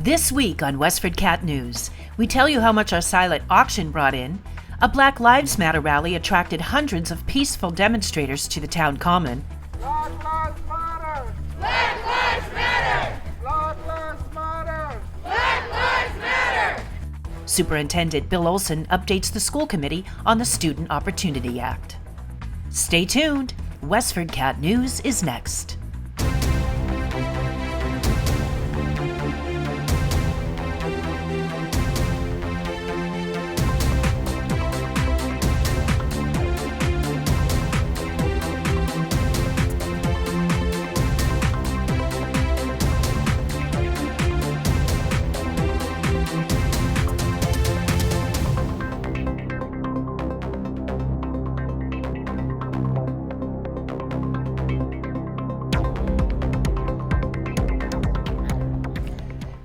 This week on WestfordCAT News, we tell you how much our silent auction brought in, a Black Lives Matter rally attracted hundreds of peaceful demonstrators to the town common, Black Lives Matter! Black Lives Matter! Black Lives Matter! Black Lives Matter! Superintendent Bill Olsen updates the school committee on the Student Opportunity Act. Stay tuned. WestfordCAT News is next.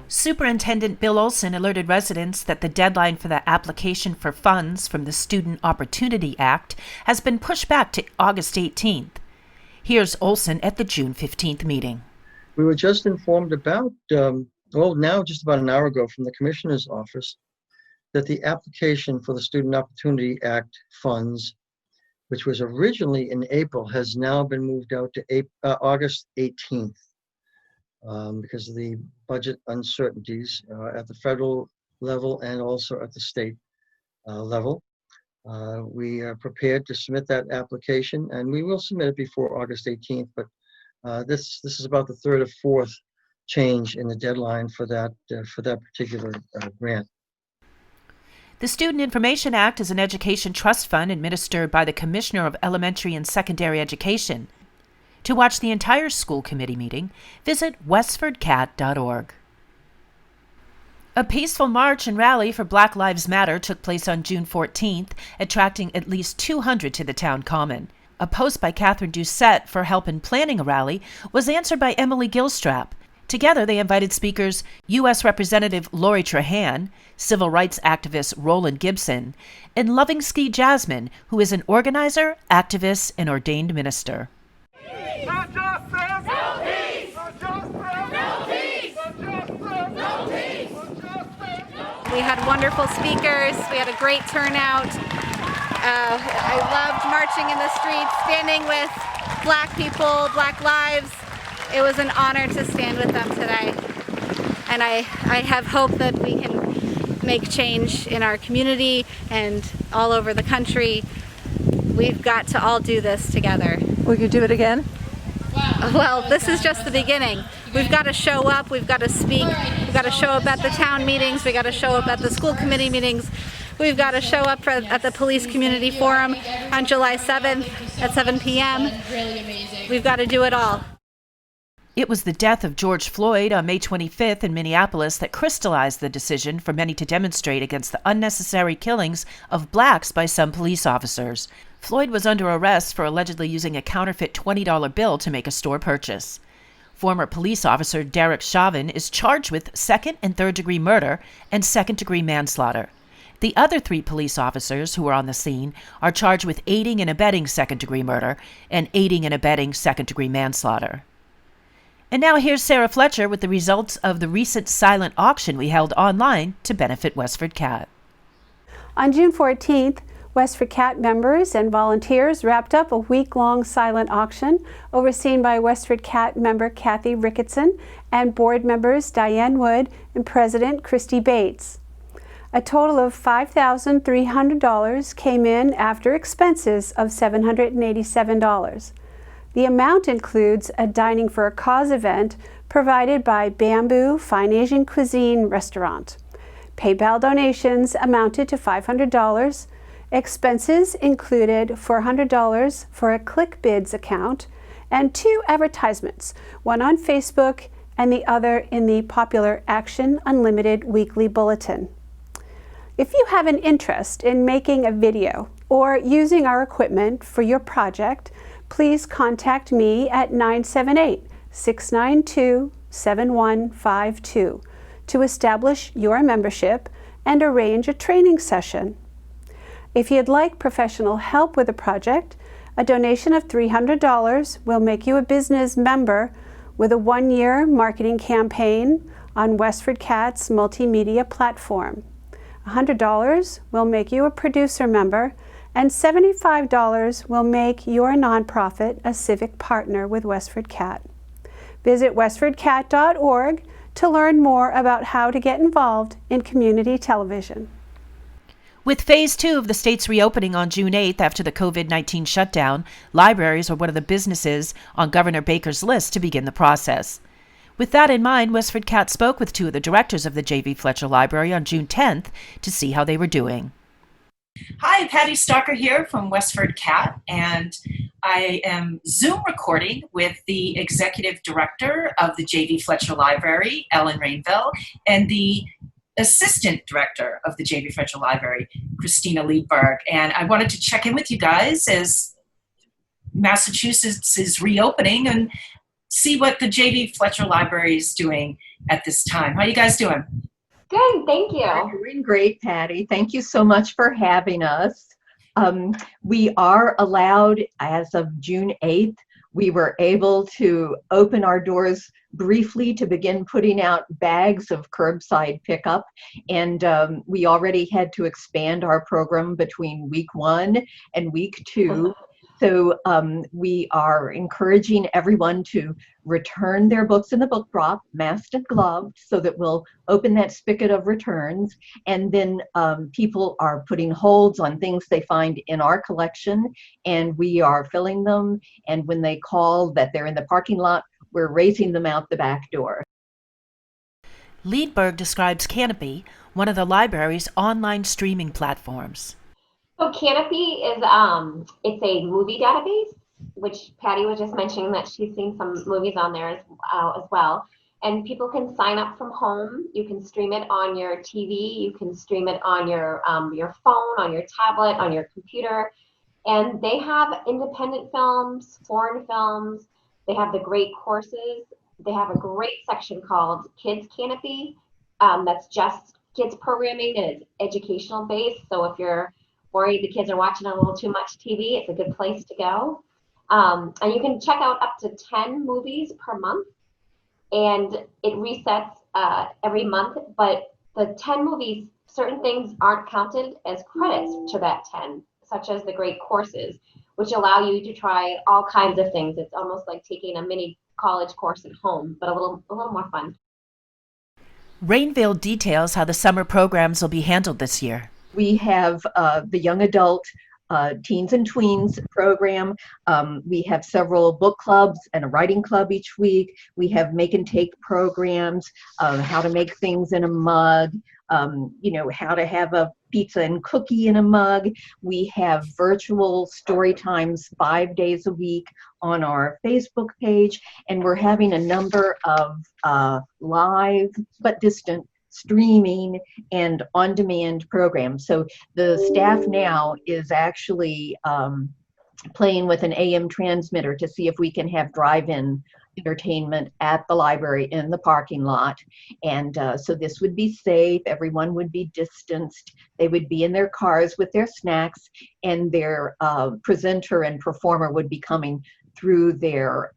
Superintendent Bill Olsen alerted residents that the deadline for the application for funds from the Student Opportunity Act has been pushed back to August 18th. Here's Olsen at the June 15th meeting. We were just informed about, now just about an hour ago from the Commissioner's office, that the application for the Student Opportunity Act funds, which was originally in April, has now been moved out to August 18th. Because of the budget uncertainties at the federal level and also at the state level. We are prepared to submit that application, and we will submit it before August 18th, but this is about the third or fourth change in the deadline for that particular grant. The Student Information Act is an education trust fund administered by the Commissioner of Elementary and Secondary Education. To watch the entire school committee meeting, visit westfordcat.org. A peaceful march and rally for Black Lives Matter took place on June 14th, attracting at least 200 to the town common. A post by Catherine Doucette for help in planning a rally was answered by Emily Gilstrap. Together, they invited speakers U.S. Representative Lori Trahan, civil rights activist Roland Gibson, and Lovingski Jasmine, who is an organizer, activist, and ordained minister. No justice! No peace! No justice! No peace! No justice! No peace! No justice! We had wonderful speakers. We had a great turnout. I loved marching in the streets, standing with Black people, Black lives. It was an honor to stand with them today. And I have hope that we can make change in our community and all over the country. We've got to all do this together. We could do it again? Well, this is just the beginning. We've got to show up, we've got to speak, we've got to show up at the town meetings, we've got to show up at the school committee meetings, we've got to show up at the Police Community Forum on July 7th at 7 p.m. We've got to do it all. It was the death of George Floyd on May 25th in Minneapolis that crystallized the decision for many to demonstrate against the unnecessary killings of blacks by some police officers. Floyd was under arrest for allegedly using a counterfeit $20 bill to make a store purchase. Former police officer Derek Chauvin is charged with second and third degree murder and second-degree manslaughter. The other 3 police officers who were on the scene are charged with aiding and abetting second-degree murder and aiding and abetting second-degree manslaughter. And now here's Sarah Fletcher with the results of the recent silent auction we held online to benefit WestfordCAT. On June 14th, WestfordCAT members and volunteers wrapped up a week-long silent auction overseen by WestfordCAT member Kathy Ricketson and board members Diane Wood and President Christy Bates. A total of $5,300 came in after expenses of $787. The amount includes a Dining for a Cause event provided by Bamboo Fine Asian Cuisine Restaurant. PayPal donations amounted to $500. Expenses included $400 for a ClickBids account and 2 advertisements, one on Facebook and the other in the popular Action Unlimited weekly bulletin. If you have an interest in making a video or using our equipment for your project, please contact me at 978-692-7152 to establish your membership and arrange a training session. If you'd like professional help with a project, a donation of $300 will make you a business member with a 1-year marketing campaign, on WestfordCAT's multimedia platform. $100 will make you a producer member, and $75 will make your nonprofit a civic partner with WestfordCAT. Visit westfordcat.org to learn more about how to get involved in community television. With Phase 2 of the state's reopening on June 8th after the COVID-19 shutdown, libraries are one of the businesses on Governor Baker's list to begin the process. With that in mind, WestfordCAT spoke with two of the directors of the J.V. Fletcher Library on June 10th to see how they were doing. Hi, Patty Stalker here from WestfordCAT, and I am Zoom recording with the Executive Director of the J.V. Fletcher Library, Ellen Rainville, and the Assistant Director of the J.V. Fletcher Library, Christina Liedberg. And I wanted to check in with you guys as Massachusetts is reopening and see what the J.V. Fletcher Library is doing at this time. How are you guys doing? Good, thank you. We're doing great, Patty. Thank you so much for having us. We are allowed, as of June 8th, we were able to open our doors briefly to begin putting out bags of curbside pickup. And we already had to expand our program between week 1 and week 2. So we are encouraging everyone to return their books in the book drop, masked and gloved, so that we'll open that spigot of returns. And then people are putting holds on things they find in our collection, and we are filling them. And when they call that they're in the parking lot, we're raising them out the back door. Liedberg describes Canopy, one of the library's online streaming platforms. So Canopy is it's a movie database, which Patty was just mentioning that she's seen some movies on there as well. And people can sign up from home. You can stream it on your TV. You can stream it on your phone, on your tablet, on your computer. And they have independent films, foreign films. They have the great courses. They have a great section called Kids Canopy. That's just kids programming and it's educational based. So if you're worried the kids are watching a little too much TV, it's a good place to go. And you can check out up to 10 movies per month, and it resets every month. But the 10 movies, certain things aren't counted as credits to that 10, such as the great courses, which allow you to try all kinds of things. It's almost like taking a mini college course at home, but a little more fun. Rainville details how the summer programs will be handled this year. We have the young adult teens and tweens program. We have several book clubs and a writing club each week. We have make and take programs, how to make things in a mug, how to have a pizza and cookie in a mug. We have virtual story times 5 days a week on our Facebook page, and we're having a number of live but distant streaming and on-demand programs. So the staff now is actually playing with an AM transmitter to see if we can have drive-in entertainment at the library in the parking lot. And so this would be safe. Everyone would be distanced. They would be in their cars with their snacks, and their presenter and performer would be coming through their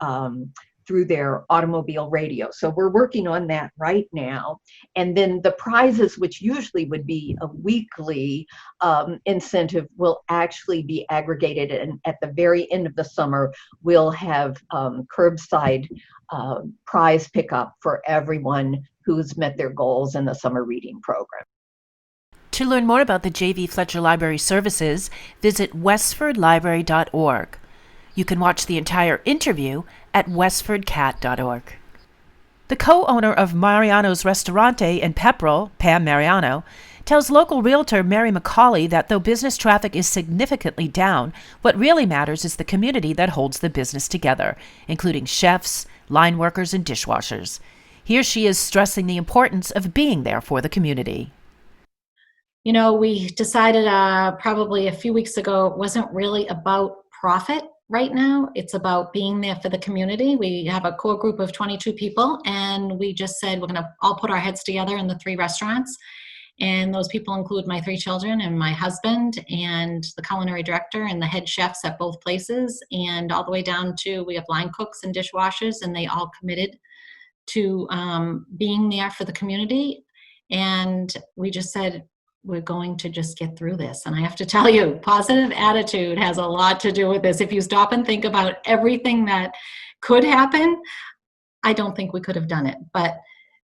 automobile radio. So we're working on that right now. And then the prizes, which usually would be a weekly incentive, will actually be aggregated. And at the very end of the summer, we'll have curbside prize pickup for everyone who's met their goals in the summer reading program. To learn more about the J.V. Fletcher Library services, visit westfordlibrary.org. You can watch the entire interview at westfordcat.org. The co-owner of Marianos Restaurante in Pepperell, Pam Mariano, tells local realtor Mary McCauley that though business traffic is significantly down, what really matters is the community that holds the business together, including chefs, line workers, and dishwashers. Here she is stressing the importance of being there for the community. You know, we decided probably a few weeks ago it wasn't really about profit. Right now, it's about being there for the community. We have a core group of 22 people, and we just said we're going to all put our heads together in the 3 restaurants. And those people include my 3 children and my husband and the culinary director and the head chefs at both places, and all the way down to we have line cooks and dishwashers, and they all committed to being there for the community. And we just said, we're going to just get through this. And I have to tell you, positive attitude has a lot to do with this. If you stop and think about everything that could happen, I don't think we could have done it. But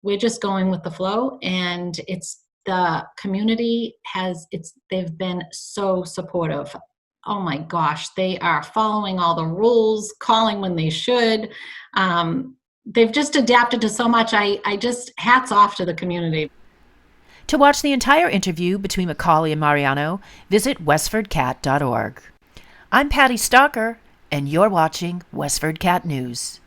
we're just going with the flow, and it's the community they've been so supportive. Oh my gosh, they are following all the rules, calling when they should. They've just adapted to so much. I just hats off to the community. To watch the entire interview between Macaulay and Mariano, visit WestfordCAT.org. I'm Patty Stalker, and you're watching WestfordCAT News.